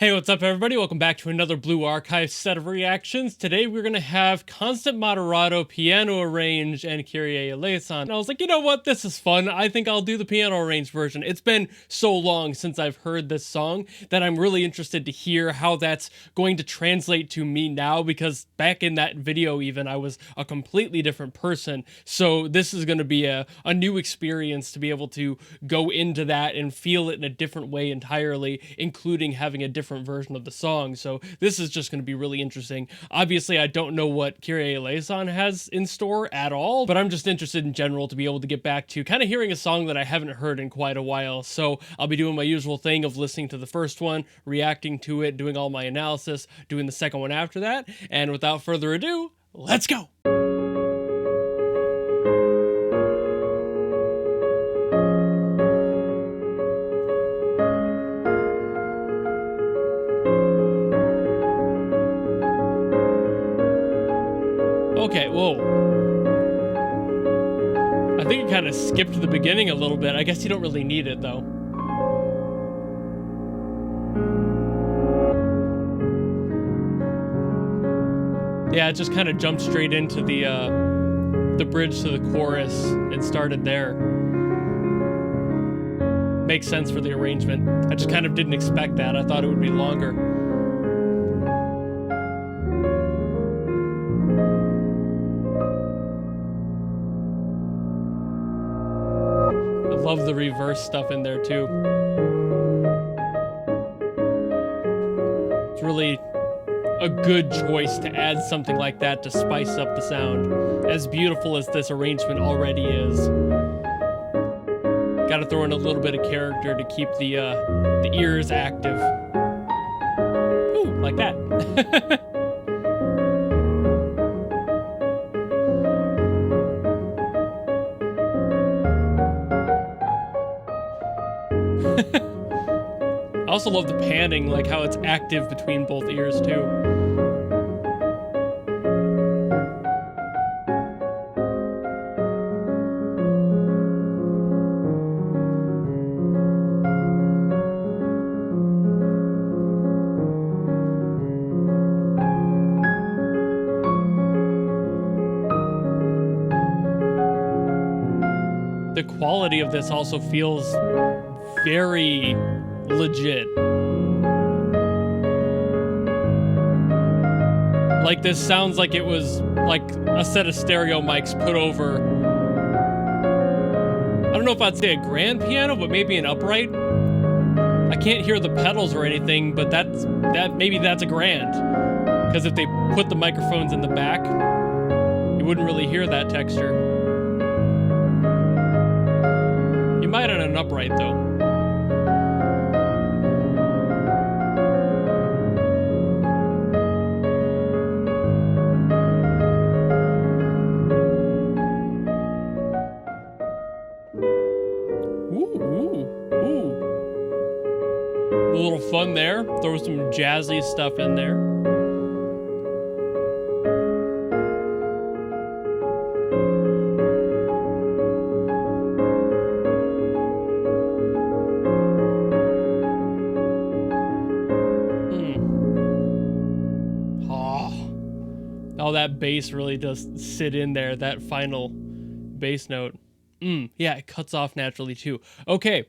Hey, what's up everybody? Welcome back to another Blue Archive set of reactions. Today we're going to have Constant Moderato piano arranged and Kyrie Eleison. And I was like, you know what? This is fun. I think I'll do the piano arranged version. It's been so long since I've heard this song that I'm really interested to hear how that's going to translate to me now, because back in that video even, I was a completely different person. So this is going to be a new experience to be able to go into that and feel it in a different way entirely, including having a different version of the song. So this is just going to be really interesting. Obviously, I don't know what Kyrie Eleison has in store at all, but I'm just interested in general to be able to get back to kind of hearing a song that I haven't heard in quite a while. So I'll be doing my usual thing of listening to the first one, reacting to it, doing all my analysis, doing the second one after that. And without further ado, let's go! Okay, whoa. I think it kind of skipped the beginning a little bit. I guess you don't really need it, though. Yeah, it just kind of jumped straight into the bridge to the chorus and started there. Makes sense for the arrangement. I just kind of didn't expect that. I thought it would be longer. Love the reverse stuff in there too. It's really a good choice to add something like that to spice up the sound, as beautiful as this arrangement already is. Gotta throw in a little bit of character to keep the ears active. Ooh, like that. I also love the panning, like how it's active between both ears too. The quality of this also feels very legit. Like, this sounds like it was like a set of stereo mics put over, I don't know if I'd say a grand piano, but maybe an upright. I can't hear the pedals or anything, but maybe that's a grand, because if they put the microphones in the back, you wouldn't really hear that texture. You might on an upright though. A little fun there. Throw some jazzy stuff in there. Oh, that bass really does sit in there, that final bass note. Yeah, it cuts off naturally too. Okay.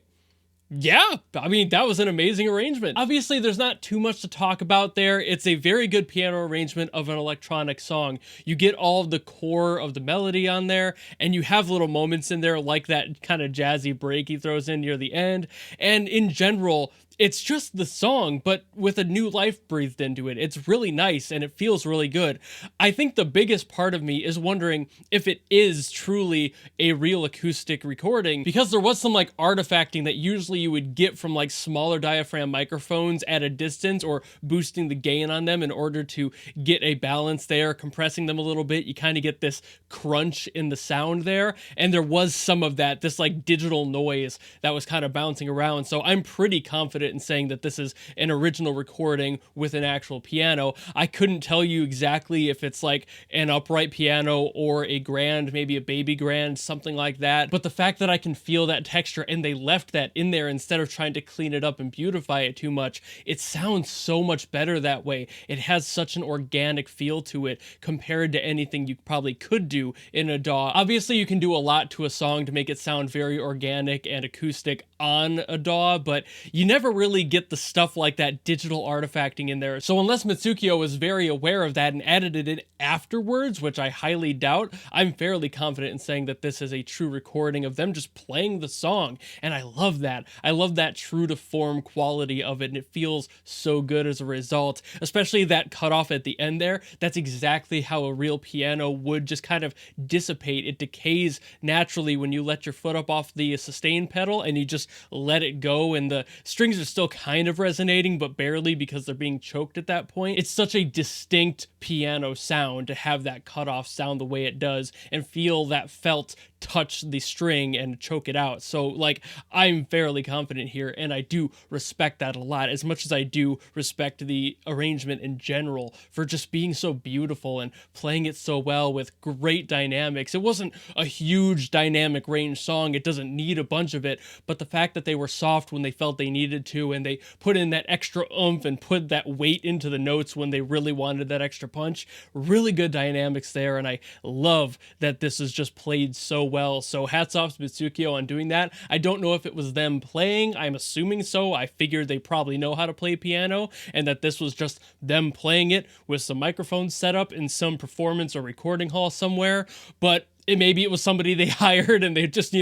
Yeah, I mean, that was an amazing arrangement. Obviously, there's not too much to talk about there. It's a very good piano arrangement of an electronic song. You get all of the core of the melody on there, and you have little moments in there like that kind of jazzy break he throws in near the end. And in general, it's just the song, but with a new life breathed into it. It's really nice, and it feels really good. I think the biggest part of me is wondering if it is truly a real acoustic recording, because there was some like artifacting that usually you would get from like smaller diaphragm microphones at a distance, or boosting the gain on them in order to get a balance there, compressing them a little bit. You kind of get this crunch in the sound there, and there was some of that, this like digital noise that was kind of bouncing around. So I'm pretty confident confident in saying that this is an original recording with an actual piano. I couldn't tell you exactly if it's like an upright piano or a grand, maybe a baby grand, something like that. But the fact that I can feel that texture and they left that in there instead of trying to clean it up and beautify it too much, it sounds so much better that way. It has such an organic feel to it compared to anything you probably could do in a DAW. Obviously, you can do a lot to a song to make it sound very organic and acoustic on a DAW, but you never really get the stuff like that digital artifacting in there. So unless Mitsukiyo was very aware of that and added it in afterwards, which I highly doubt, I'm fairly confident in saying that this is a true recording of them just playing the song. And I love that. I love that true to form quality of it, and it feels so good as a result, especially that cutoff at the end there. That's exactly how a real piano would just kind of dissipate. It decays naturally when you let your foot up off the sustain pedal and you just let it go, and the strings are still kind of resonating, but barely because they're being choked at that point. It's such a distinct piano sound to have that cutoff sound the way it does and feel that felt touch the string and choke it out. So like, I'm fairly confident here, and I do respect that a lot, as much as I do respect the arrangement in general for just being so beautiful and playing it so well with great dynamics. It wasn't a huge dynamic range song, it doesn't need a bunch of it, but the fact that they were soft when they felt they needed to, and they put in that extra oomph and put that weight into the notes when they really wanted that extra punch, really good dynamics there, and I love that this is just played so well. So hats off to Mitsukiyo on doing that. I don't know if it was them playing, I'm assuming so. I figured they probably know how to play piano, and that this was just them playing it with some microphones set up in some performance or recording hall somewhere, but maybe it was somebody they hired and they just,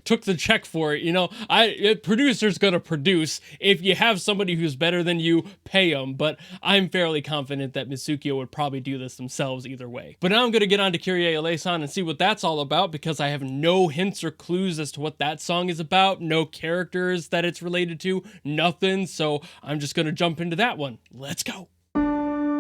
took the check for it. Producer's gonna produce. If you have somebody who's better than you, pay them. But I'm fairly confident that Mitsukiyo would probably do this themselves either way. But now I'm gonna get on to Kyrie Eleison and see what that's all about, because I have no hints or clues as to what that song is about, no characters that it's related to, nothing. So I'm just gonna jump into that one. Let's go. Ooh.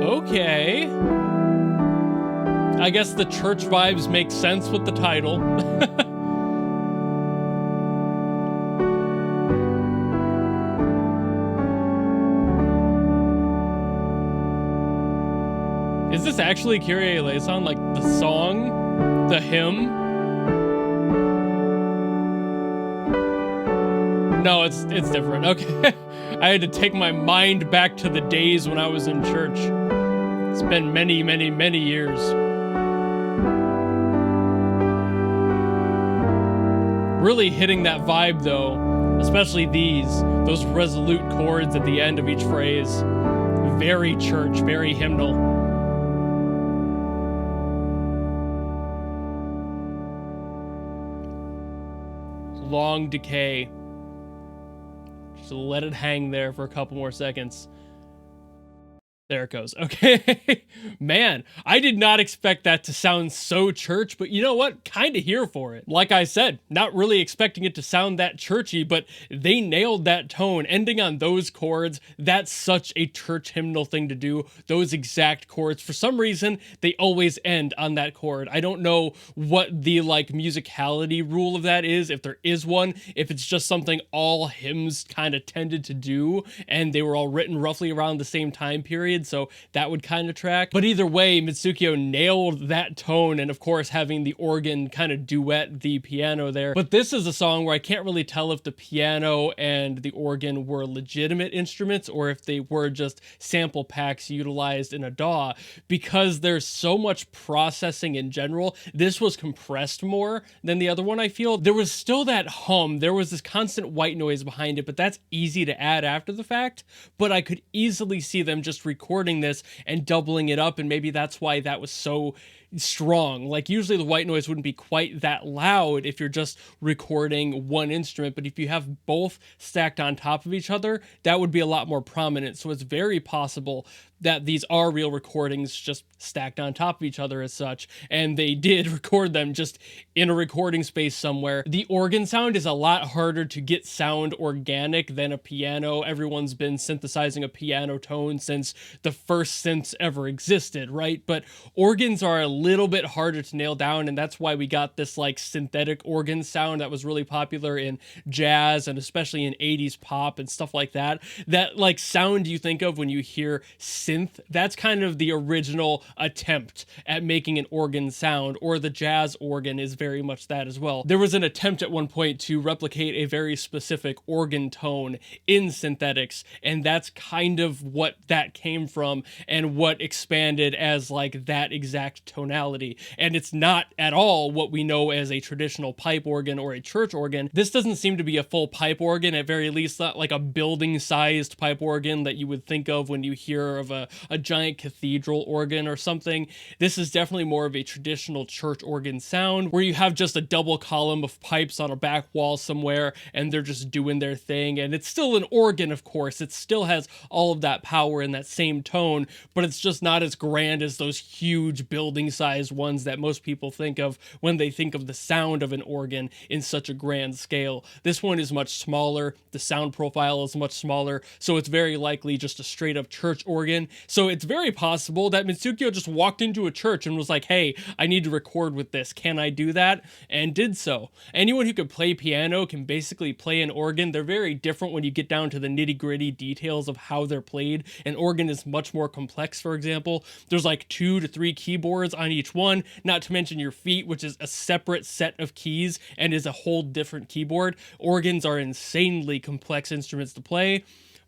Okay. I guess the church vibes make sense with the title. Is this actually Kyrie Eleison, like the song? The hymn? No, it's different. Okay. I had to take my mind back to the days when I was in church. It's been many, many, many years. Really hitting that vibe though, especially those resolute chords at the end of each phrase. Very church, very hymnal. Long decay. Just let it hang there for a couple more seconds. There it goes. Okay. Man, I did not expect that to sound so church, but you know what? Kind of here for it. Like I said, not really expecting it to sound that churchy, but they nailed that tone. Ending on those chords, that's such a church hymnal thing to do. Those exact chords. For some reason, they always end on that chord. I don't know what the musicality rule of that is, if there is one, if it's just something all hymns kind of tended to do, and they were all written roughly around the same time period. So that would kind of track. But either way, Mitsukiyo nailed that tone, and of course having the organ kind of duet the piano there. But this is a song where I can't really tell if the piano and the organ were legitimate instruments or if they were just sample packs utilized in a DAW, because there's so much processing in general. This was compressed more than the other one, I feel. There was still that hum, there was this constant white noise behind it, but that's easy to add after the fact. But I could easily see them just recording recording this and doubling it up, and maybe that's why that was so strong. Like usually the white noise wouldn't be quite that loud if you're just recording one instrument, but if you have both stacked on top of each other, that would be a lot more prominent. So it's very possible that these are real recordings just stacked on top of each other as such, and they did record them just in a recording space somewhere. The organ sound is a lot harder to get sound organic than a piano. Everyone's been synthesizing a piano tone since the first synths ever existed, right? But organs are a little bit harder to nail down, and that's why we got this like synthetic organ sound that was really popular in jazz and especially in 80s pop and stuff like that. That like sound you think of when you hear synth, that's kind of the original attempt at making an organ sound, or the jazz organ is very much that as well. There was an attempt at one point to replicate a very specific organ tone in synthetics, and that's kind of what that came from and what expanded as like that exact tonality. And it's not at all what we know as a traditional pipe organ or a church organ. This doesn't seem to be a full pipe organ, at very least not like a building sized pipe organ that you would think of when you hear of a giant cathedral organ or something. This is definitely more of a traditional church organ sound where you have just a double column of pipes on a back wall somewhere and they're just doing their thing. And it's still an organ, of course. It still has all of that power and that same tone, but it's just not as grand as those huge building sized ones that most people think of when they think of the sound of an organ in such a grand scale. This one is much smaller. The sound profile is much smaller, so it's very likely just a straight up church organ. So it's very possible that Mitsukiyo just walked into a church and was like, hey, I need to record with this. Can I do that? And did so. Anyone who can play piano can basically play an organ. They're very different when you get down to the nitty gritty details of how they're played. An organ is much more complex, for example. There's like 2 to 3 keyboards on each one, not to mention your feet, which is a separate set of keys and is a whole different keyboard. Organs are insanely complex instruments to play.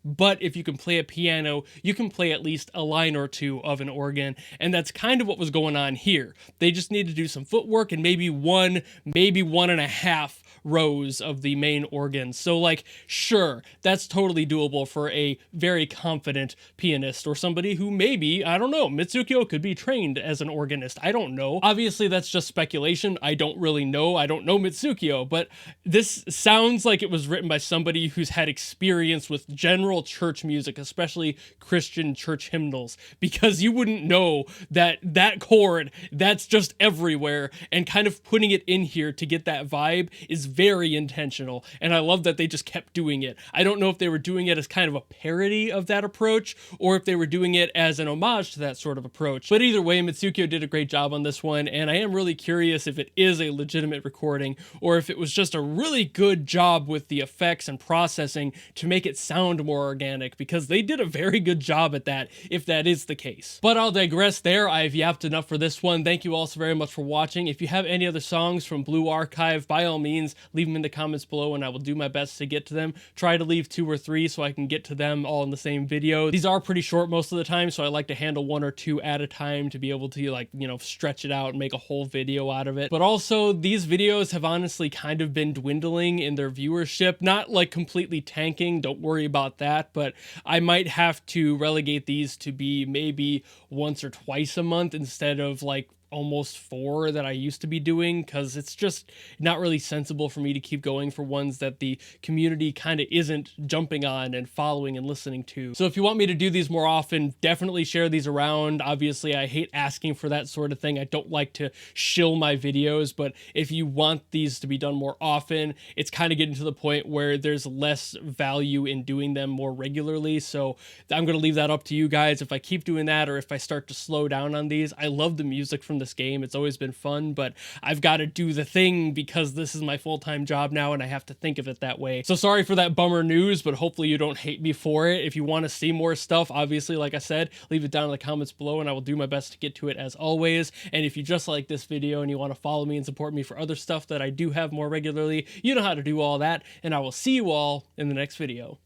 But if you can play a piano, you can play at least a line or two of an organ, and that's kind of what was going on here. They just need to do some footwork and maybe one and a half rows of the main organ. So like, sure, that's totally doable for a very confident pianist or somebody who maybe, I don't know, Mitsukiyo could be trained as an organist. I don't know. Obviously, that's just speculation. I don't really know. I don't know Mitsukiyo, but this sounds like it was written by somebody who's had experience with general church music, especially Christian church hymnals, because you wouldn't know that that chord that's just everywhere, and kind of putting it in here to get that vibe is very intentional, and I love that they just kept doing it. I don't know if they were doing it as kind of a parody of that approach, or if they were doing it as an homage to that sort of approach, but either way, Mitsukiyo did a great job on this one, and I am really curious if it is a legitimate recording, or if it was just a really good job with the effects and processing to make it sound more organic, because they did a very good job at that, if that is the case. But I'll digress there. I've yapped enough for this one. Thank you all so very much for watching. If you have any other songs from Blue Archive, by all means, leave them in the comments below and I will do my best to get to them. Try to leave 2 or 3 so I can get to them all in the same video. These are pretty short most of the time, so I like to handle 1 or 2 at a time to be able to, like, you know, stretch it out and make a whole video out of it. But also, these videos have honestly kind of been dwindling in their viewership. Not like completely tanking, don't worry about that, but I might have to relegate these to be maybe once or twice a month instead of like almost 4 that I used to be doing, because it's just not really sensible for me to keep going for ones that the community kind of isn't jumping on and following and listening to. So if you want me to do these more often, definitely share these around. Obviously, I hate asking for that sort of thing. I don't like to shill my videos, but if you want these to be done more often, it's kind of getting to the point where there's less value in doing them more regularly. So I'm going to leave that up to you guys if I keep doing that or if I start to slow down on these. I love the music from this game. It's always been fun, but I've got to do the thing because this is my full-time job now and I have to think of it that way. So sorry for that bummer news, but hopefully you don't hate me for it. If you want to see more stuff, obviously, like I said, leave it down in the comments below and I will do my best to get to it as always. And if you just like this video and you want to follow me and support me for other stuff that I do have more regularly, you know how to do all that, and I will see you all in the next video.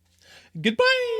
Goodbye!